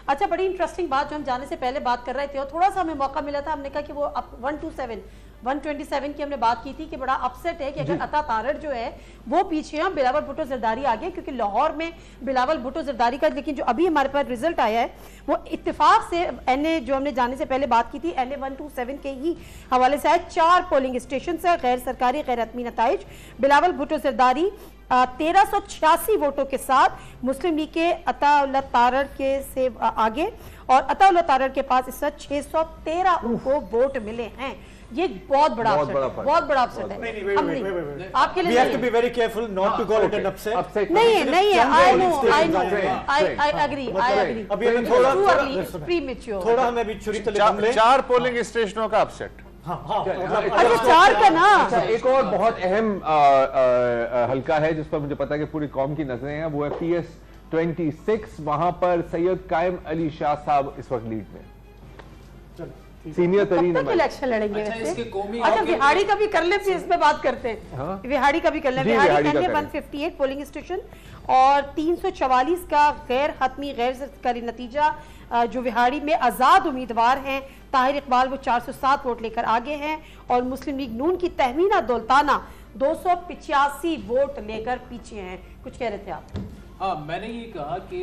अच्छा, बड़ी इंटरेस्टिंग बात जो हम जाने से पहले बात कर रहे थे और थोड़ा सा हमें मौका मिला था, हमने कहा कि वो 127 की हमने बात की थी कि बड़ा अपसेट है कि अगर अता तारड़ जो है वो पीछे हैं, बिलावल भुट्टो जरदारी आगे, क्योंकि लाहौर में बिलावल भुट्टो जरदारी का, लेकिन जो अभी हमारे पास रिजल्ट आया है वो इत्तेफाक से एनए जो हमने जाने से पहले बात की थी एनए 127 के ही हवाले से आए। 4 पोलिंग स्टेशन से गैर सरकारी गैर हतमी नताइज, बिलावल भुट्टो जरदारी 1386 वोटों के साथ मुस्लिम लीग के अताउल्लाह तारड़ के से आगे, और अताउल्लाह तारड़ के पास इस वक्त 613 उनको वोट मिले हैं। ये बहुत बड़ा अपसेट है। आपके लिए have to be very careful not to call it an upset. नहीं है, I agree. अभी हमें थोड़ा हमें भी छुरी तले हम ले 4 पोलिंग स्टेशनों का अपसेट। अच्छा, 4 का ना। एक और बहुत अहम हल्का है जिस पर मुझे पता है कि पूरी कौम की नजरें हैं, वो है PS 26। वहां पर सैयद कायम अली शाह साहब इस वक्त लीड में, सीनियर तरीन इलेक्शन लड़ेंगे। अच्छा, बिहाड़ी का भी कर ले, फिर इसमें बात करते हैं। बिहाड़ी का भी कर ले। बिहाड़ी 158 पोलिंग स्टेशन और 344 का गैर हतमी गैर सरकारी नतीजा। जो बिहाड़ी में आजाद उम्मीदवार हैं ताहिर इकबाल, वो 407 वोट लेकर आगे हैं, और मुस्लिम लीग नून की तहमीना दौलताना 285 वोट लेकर पीछे हैं। कुछ कह रहे थे आप? हाँ, मैंने ये कहा कि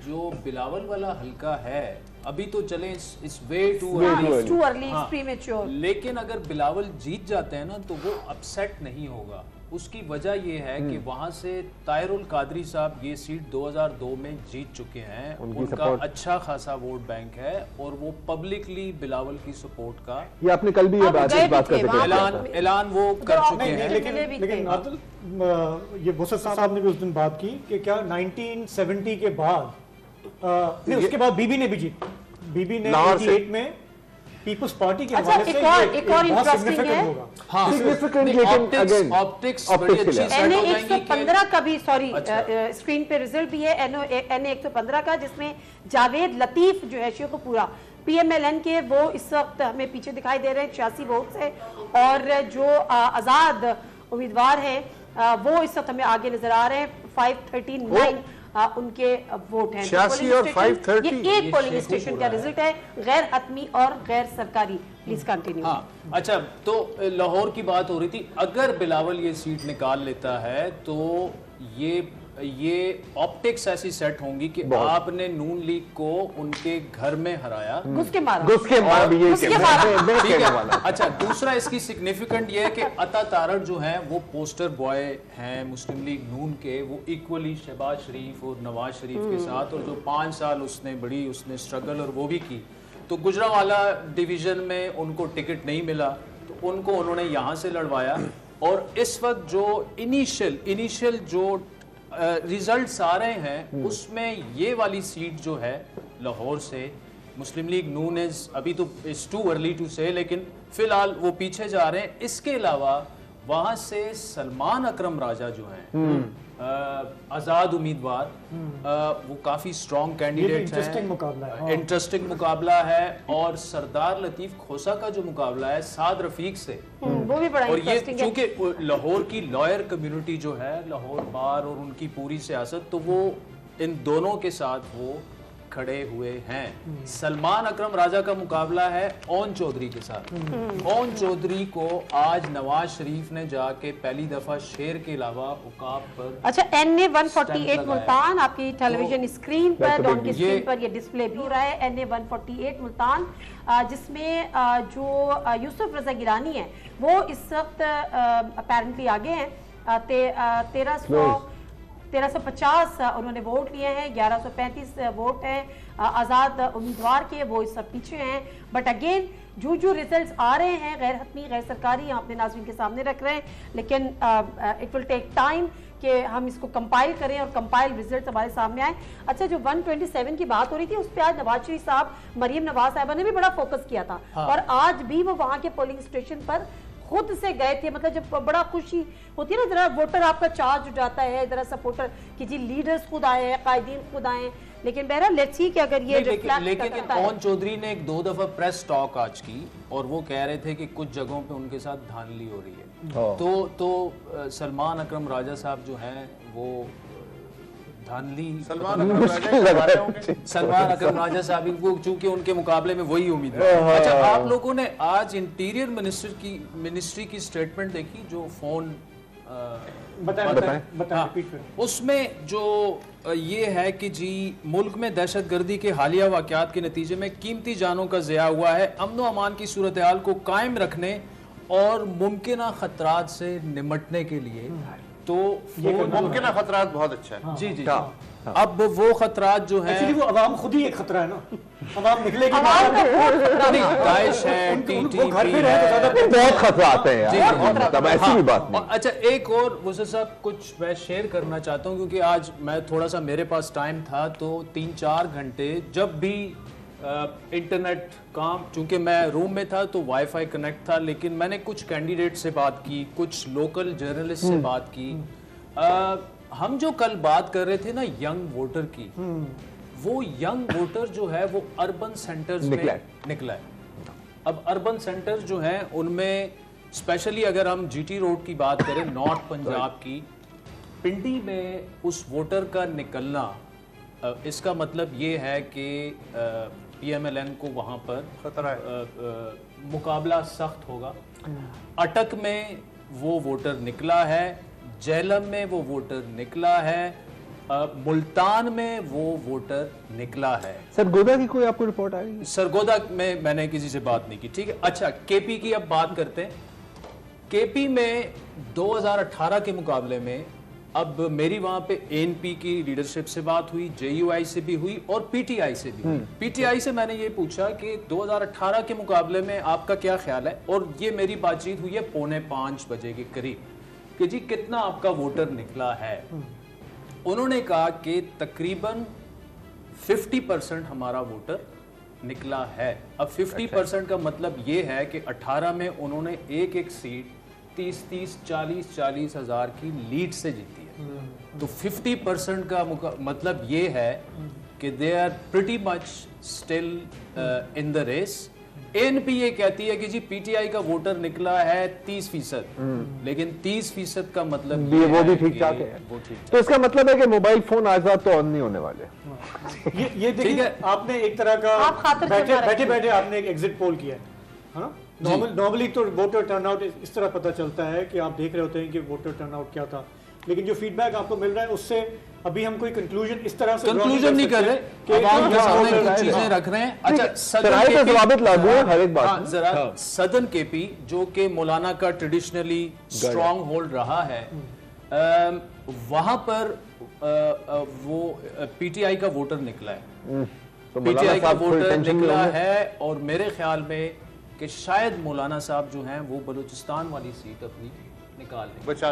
जो बिलावल वाला हल्का है अभी तो चले इस वे टू अर्ली, प्रीमेच्योर, लेकिन अगर बिलावल जीत जाते हैं ना तो वो अपसेट नहीं होगा। उसकी वजह ये है कि वहां से ताहिरुल कादरी साहब ये सीट 2002 में जीत चुके हैं, उनका अच्छा खासा वोट बैंक है और वो पब्लिकली बिलावल की सपोर्ट का, ये आपने कल भी ये बात करते ऐलान वो कर चुके हैं। लेकिन आदिल, ये बोसत साहब ने भी उस दिन बात की कि क्या 1970 के बाद नहीं, उसके बाद बीबी ने भी जीत, बीबी ने 88 में पीपल्स पार्टी के हवाले से एक और इंटरेस्टिंग है। हाँ, लेकिन ऑप्टिक्स बड़ी अच्छी सेट हो जाएंगी। 115 का भी, सॉरी, स्क्रीन पे रिजल्ट भी है एनए 115 का, जिसमें जावेद लतीफ जो है शेखुपुरा PMLN के, वो इस वक्त हमें पीछे दिखाई दे रहे हैं 86 वोट से, और जो आजाद उम्मीदवार हैं वो इस वक्त हमें आगे नजर आ रहे हैं 539 उनके वोट हैं। 86 और 530 ये एक पोलिंग स्टेशन का रिजल्ट है, गैर हतमी और गैर सरकारी। Please continue. हाँ, अच्छा, तो लाहौर की बात हो रही थी। अगर बिलावल ये सीट निकाल लेता है तो ये ऑप्टिक्स ऐसी सेट होंगी कि आपने नून लीग को उनके घर में हराया, घुस के मारा। अच्छा, दूसरा इसकी सिग्निफिकेंट ये है कि अता तारड़ जो है वो पोस्टर बॉय हैं मुस्लिम लीग नून के, वो इक्वली शहबाज शरीफ और नवाज शरीफ के साथ, और जो 5 साल उसने स्ट्रगल और वो भी की, तो गुजरांवाला डिवीजन में उनको टिकट नहीं मिला तो उनको उन्होंने यहाँ से लड़वाया, और इस वक्त जो इनिशियल जो रिजल्ट्स आ रहे हैं उसमें ये वाली सीट जो है लाहौर से मुस्लिम लीग नून अभी तो इट्स टू अर्ली टू से, लेकिन फिलहाल वो पीछे जा रहे हैं। इसके अलावा वहां से सलमान अकरम राजा जो हैं आजाद उम्मीदवार, वो काफी स्ट्रॉन्ग कैंडिडेट हैं, इंटरेस्टिंग मुकाबला है, और सरदार लतीफ खोसा का जो मुकाबला है साद रफीक से, वो भी बड़ा और ये चूंकि लाहौर की लॉयर कम्युनिटी जो है, लाहौर बार और उनकी पूरी सियासत, तो वो इन दोनों के साथ वो खड़े हुए हैं। सलमान अकरम राजा का मुकाबला है ओन चौधरी के साथ। ओन चौधरी को आज नवाज शरीफ ने जाके पहली दफा शेर के अलावा उकाब पर, अच्छा, एनए 148 मुल्तान आपकी टेलीविजन स्क्रीन पर, डॉन की स्क्रीन पर ये डिस्प्ले भी हो रहा है। एनए 148 मुल्तान, जिसमें जो यूसुफ रजा गिलानी है वो इस वक्त अपेरेंटली आगे हैं। 1350 उन्होंने वोट लिए हैं, 1135 वोट हैं आज़ाद उम्मीदवार के, वो इस सब पीछे हैं। बट अगेन जो रिजल्ट्स आ रहे हैं गैर हतमी गैर सरकारी, हम अपने नाज़रीन के सामने रख रहे हैं, लेकिन इट विल टेक टाइम कि हम इसको कंपाइल करें और कंपाइल रिजल्ट हमारे सामने आए। अच्छा, जो 127 की बात हो रही थी उस पर आज नवाज शरीफ साहब, मरियम नवाज साहबा ने भी बड़ा फोकस किया था। हाँ। और आज भी वो वहाँ के पोलिंग स्टेशन पर खुद से गए थे, मतलब जब बड़ा खुशी होती है ना, जरा वोटर आपका चार्ज हो जाता है, जरा सपोर्टर कि जी लीडर्स खुद आए हैं, कायदीन खुद आए हैं, लेकिन बहरहाल लेट्स सी कि अगर ये लेकिन ओन चौधरी ने 2 दफा प्रेस टॉक आज की और वो कह रहे थे कि कुछ जगहों पे उनके साथ धांधली हो रही है। तो सलमान अकरम राजा साहब जो हैं वो धांधली सलमान अकरम राजा के हवाले होंगे। सलमान अकरम राजा साहब वो चूंकि उनके मुकाबले में वही उम्मीदवार। अच्छा, आप लोगों ने आज इंटीरियर मिनिस्ट्री की स्टेटमेंट देखी जो फोन बताएं हाँ, repeat करें। उसमें जो ये है कि जी मुल्क में दहशतगर्दी के हालिया वाक़यात के नतीजे में कीमती जानों का ज़िया हुआ है। अमन व अमान की सूरत हाल को कायम रखने और मुमकिन खतरात से निमटने के लिए तो मुमकिन खतरात बहुत अच्छा है। जी जी अब वो खतरात जो है एक्चुअली वो अवाम खुद ही एक खतरा है ना, अवाम निकलेगी नहीं, दाइश है, वो घर TTP पे रहे तो है। ज्यादा बहुत खतरा आते हैं जी, यार, बहुत मतलब ऐसी भी बात और नहीं। अच्छा, एक और वज़ीर साहब कुछ मैं शेयर करना चाहता हूँ क्योंकि आज मैं थोड़ा सा मेरे पास टाइम था तो 3-4 घंटे जब भी इंटरनेट काम, चूंकि मैं रूम में था तो वाईफाई कनेक्ट था, लेकिन मैंने कुछ कैंडिडेट से बात की, कुछ लोकल जर्नलिस्ट से बात की। हम जो कल बात कर रहे थे ना यंग वोटर की, वो यंग वोटर जो है वो अर्बन सेंटर्स में निकला है। अब अर्बन सेंटर्स जो हैं उनमें स्पेशली अगर हम जीटी रोड की बात करें, नॉर्थ पंजाब की, पिंडी में उस वोटर का निकलना, इसका मतलब ये है कि PMLN को वहाँ पर खतरा है। मुकाबला सख्त होगा। अटक में वो वोटर निकला है, जेलम में वो वोटर निकला है, मुल्तान में वो वोटर निकला है। सरगोदा की कोई आपको रिपोर्ट आ रही है? सरगोदा में मैंने किसी से बात नहीं की, ठीक है। अच्छा, केपी की अब बात करते हैं। केपी में 2018 के मुकाबले में अब मेरी वहां पे ANP की लीडरशिप से बात हुई, JUI से भी हुई और PTI से भी हुई। PTI से मैंने ये पूछा कि 2018 के मुकाबले में आपका क्या ख्याल है, और ये मेरी बातचीत हुई है 4:45 बजे के करीब कि जी कितना आपका वोटर निकला है। उन्होंने कहा कि तकरीबन 50% हमारा वोटर निकला है। अब 50% का मतलब ये है कि 18 में उन्होंने एक सीट 30-30, 40-40 हज़ार की लीड से जीती है। तो 50% का मतलब ये है कि they are pretty much still in the race. ANP ये कहती है कि जी PTI का वोटर निकला है 30%, लेकिन 30% का मतलब ये वो भी है ठीक कि ठाक है। वो ठीक तो इसका मतलब है कि मोबाइल फोन आजाद तो ऑन नहीं होने वाले। ये ठीक देखिए, है। आपने एक तरह का आप खातिर जमा रखिए। बैठे आपने एक एग्जिट पोल किया है, हाँ? नॉर्मली तो वोटर टर्नआउट इस तरह पता चलता है कि आप देख रहे होते हैं कि वोटर टर्नआउट क्या था, लेकिन जो फीडबैक आपको मिल रहा है उससे अभी हम कोई कंक्लूजन इस तरह से कंक्लूजन नहीं कर रहे, अवाम के सामने कुछ चीजें रख रहे हैं। अच्छा, जवाबित लागू है हर एक बात में। जरा सदर्न केपी जो कि मौलाना का ट्रेडिशनली स्ट्रॉन्ग होल्ड रहा है, वहां पर वो PTI का वोटर निकला है, तो PTI का वोटर निकला है, और मेरे ख्याल में कि शायद मौलाना साहब जो हैं वो बलूचिस्तान वाली सीट अपनी निकाल लें। बचा